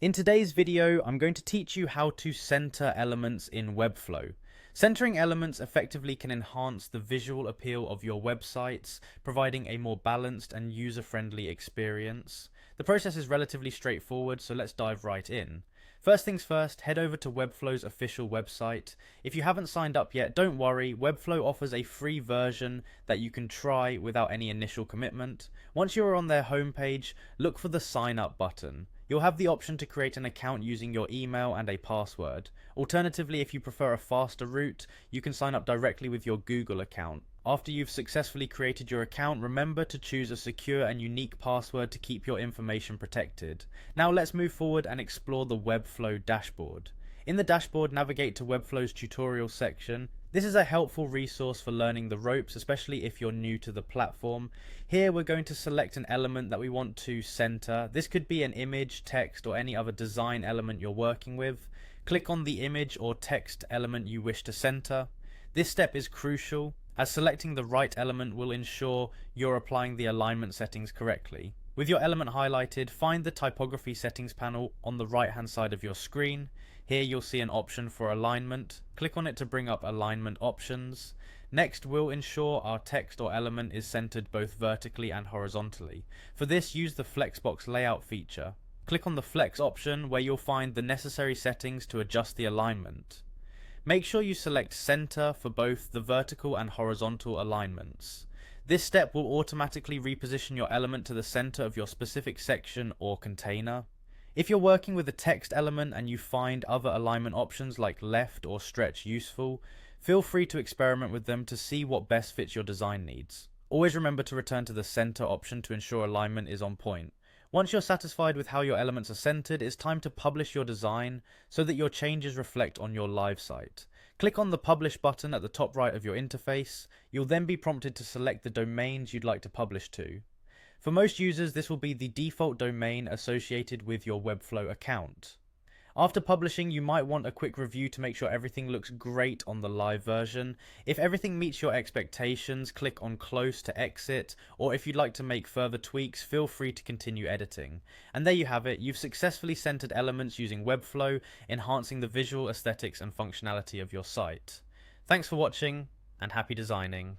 In today's video, I'm going to teach you how to center elements in Webflow. Centering elements effectively can enhance the visual appeal of your websites, providing a more balanced and user-friendly experience. The process is relatively straightforward, so let's dive right in. First things first, head over to Webflow's official website. If you haven't signed up yet, don't worry, Webflow offers a free version that you can try without any initial commitment. Once you're on their homepage, look for the sign up button. You'll have the option to create an account using your email and a password. Alternatively, if you prefer a faster route, you can sign up directly with your Google account. After you've successfully created your account, remember to choose a secure and unique password to keep your information protected. Now let's move forward and explore the Webflow dashboard. In the dashboard, navigate to Webflow's tutorial section. This is a helpful resource for learning the ropes, especially if you're new to the platform. Here we're going to select an element that we want to center. This could be an image, text, or any other design element you're working with. Click on the image or text element you wish to center. This step is crucial, as selecting the right element will ensure you're applying the alignment settings correctly. With your element highlighted, find the typography settings panel on the right hand side of your screen. Here you'll see an option for alignment. Click on it to bring up alignment options. Next, we'll ensure our text or element is centered both vertically and horizontally. For this, use the Flexbox layout feature. Click on the Flex option where you'll find the necessary settings to adjust the alignment. Make sure you select center for both the vertical and horizontal alignments. This step will automatically reposition your element to the center of your specific section or container. If you're working with a text element and you find other alignment options like left or stretch useful, feel free to experiment with them to see what best fits your design needs. Always remember to return to the center option to ensure alignment is on point. Once you're satisfied with how your elements are centered, it's time to publish your design so that your changes reflect on your live site. Click on the Publish button at the top right of your interface. You'll then be prompted to select the domains you'd like to publish to. For most users, this will be the default domain associated with your Webflow account. After publishing, you might want a quick review to make sure everything looks great on the live version. If everything meets your expectations, click on Close to exit, or if you'd like to make further tweaks, feel free to continue editing. And there you have it, you've successfully centered elements using Webflow, enhancing the visual aesthetics and functionality of your site. Thanks for watching, and happy designing.